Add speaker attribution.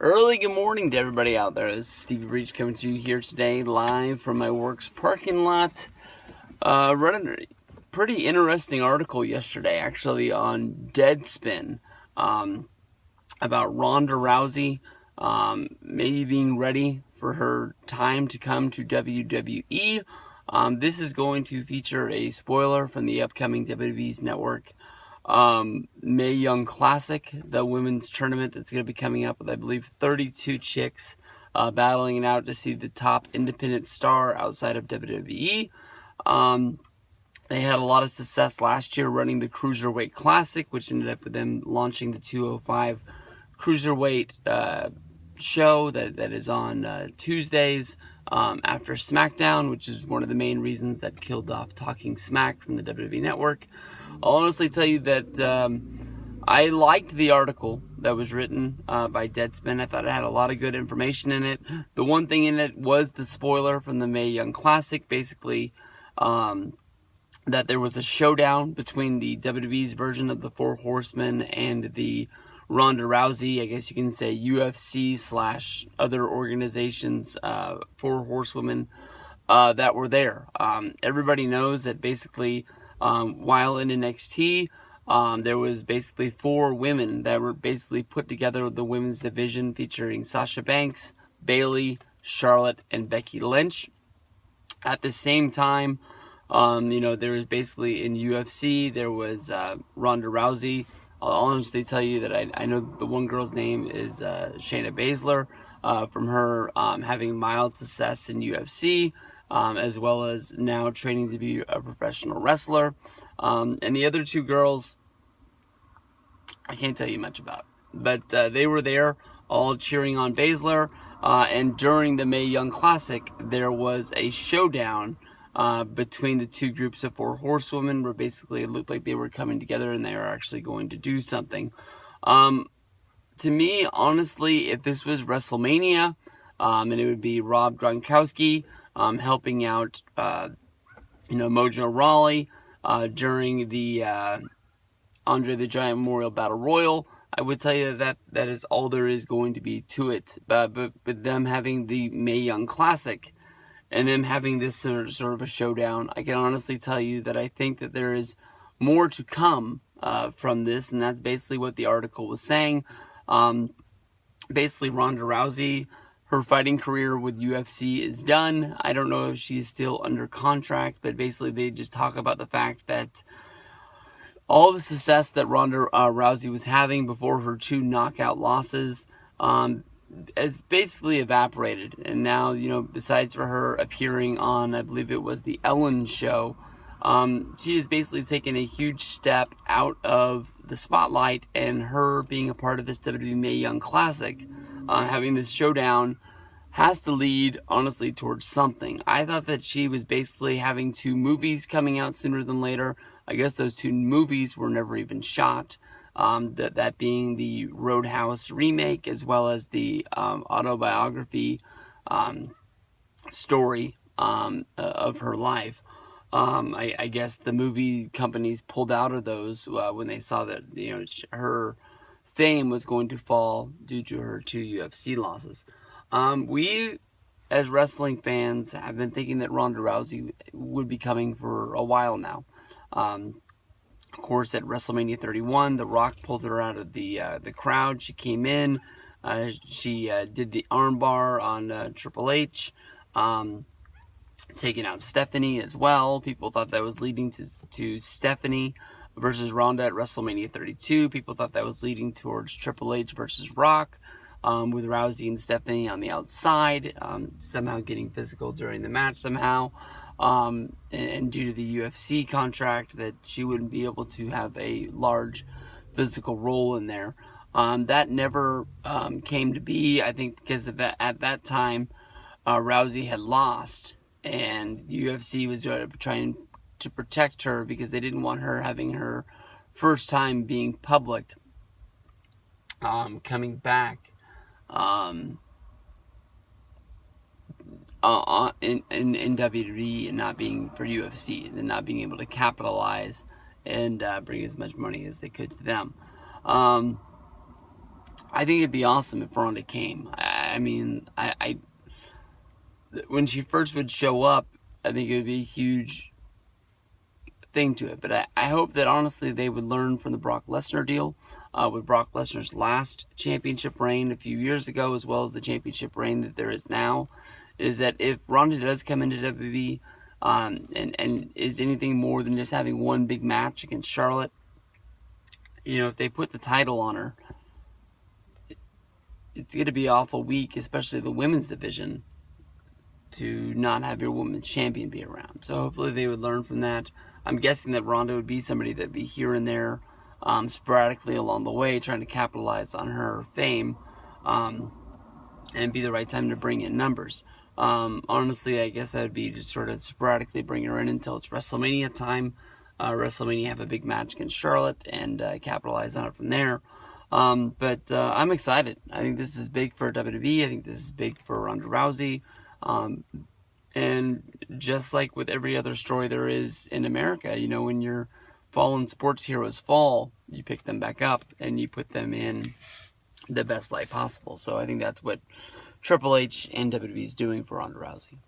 Speaker 1: Early good morning to everybody out there. This is Stevie Breach coming to you here today, live from my work's parking lot. Read a pretty interesting article yesterday, actually, on Deadspin, about Ronda Rousey maybe being ready for her time to come to WWE. This is going to feature a spoiler from the upcoming WWE's network Mae Young Classic, the women's tournament that's going to be coming up with, I believe, 32 chicks battling it out to see the top independent star outside of WWE. They had a lot of success last year running the Cruiserweight Classic, which ended up with them launching the 205 Cruiserweight show that is on Tuesdays after SmackDown, which is one of the main reasons that killed off Talking Smack from the WWE Network. I'll honestly tell you that I liked the article that was written by Deadspin. I thought it had a lot of good information in it. The one thing in it was the spoiler from the Mae Young Classic, basically that there was a showdown between the WWE's version of the Four Horsemen and the Ronda Rousey, I guess you can say UFC / other organizations, Four Horsewomen that were there. Everybody knows that basically while in NXT, there was basically 4 women that were basically put together with the women's division featuring Sasha Banks, Bayley, Charlotte, and Becky Lynch. At the same time, there was basically in UFC, there was Ronda Rousey. I'll honestly tell you that I know the one girl's name is Shayna Baszler, from her having mild success in UFC, as well as now training to be a professional wrestler. And the other 2 girls, I can't tell you much about. But they were there all cheering on Baszler. And during the Mae Young Classic, there was a showdown between the 2 groups of 4 horsewomen, where basically it looked like they were coming together and they were actually going to do something. To me, honestly, if this was WrestleMania, and it would be Rob Gronkowski helping out, Mojo Rawley during the Andre the Giant Memorial Battle Royal, I would tell you that is all there is going to be to it. But them having the Mae Young Classic and them having this sort of a showdown, I can honestly tell you that I think that there is more to come from this, and that's basically what the article was saying. Basically, Ronda Rousey, her fighting career with UFC is done. I don't know if she's still under contract, but basically they just talk about the fact that all the success that Ronda Rousey was having before her 2 knockout losses has basically evaporated. And now, besides for her appearing on, I believe it was the Ellen show, she has basically taken a huge step out of the spotlight, and her being a part of this WWE Mae Young Classic, having this showdown, has to lead, honestly, towards something. I thought that she was basically having 2 movies coming out sooner than later. I guess those 2 movies were never even shot. That being the Roadhouse remake, as well as the autobiography story of her life. I guess the movie companies pulled out of those when they saw that her fame was going to fall due to her 2 UFC losses. We, as wrestling fans, have been thinking that Ronda Rousey would be coming for a while now. Of course, at WrestleMania 31, The Rock pulled her out of the crowd. She came in. She did the armbar on Triple H, taking out Stephanie as well. People thought that was leading to Stephanie versus Ronda at WrestleMania 32. People thought that was leading towards Triple H versus Rock, with Rousey and Stephanie on the outside, somehow getting physical during the match somehow. And due to the UFC contract, that she wouldn't be able to have a large physical role in there. That never came to be, I think, because of that, at that time, Rousey had lost, and UFC was trying to protect her because they didn't want her having her first time being public, coming back in WWE and not being for UFC, and not being able to capitalize and bring as much money as they could to them. I think it'd be awesome if Ronda came. When she first would show up, I think it would be a huge thing to it. But I hope that honestly they would learn from the Brock Lesnar deal, with Brock Lesnar's last championship reign a few years ago, as well as the championship reign that there is now, is that if Ronda does come into WWE, and is anything more than just having one big match against Charlotte, if they put the title on her, it's going to be awful weak, especially the women's division, to not have your women's champion be around. So hopefully they would learn from that. I'm guessing that Ronda would be somebody that would be here and there, sporadically along the way, trying to capitalize on her fame, and be the right time to bring in numbers. Honestly, I guess that would be to sort of sporadically bring her in until it's WrestleMania time. WrestleMania, have a big match against Charlotte and capitalize on it from there. But I'm excited. I think this is big for WWE. I think this is big for Ronda Rousey. And just like with every other story there is in America, when your fallen sports heroes fall, you pick them back up and you put them in the best light possible. So I think that's what Triple H and WWE is doing for Ronda Rousey.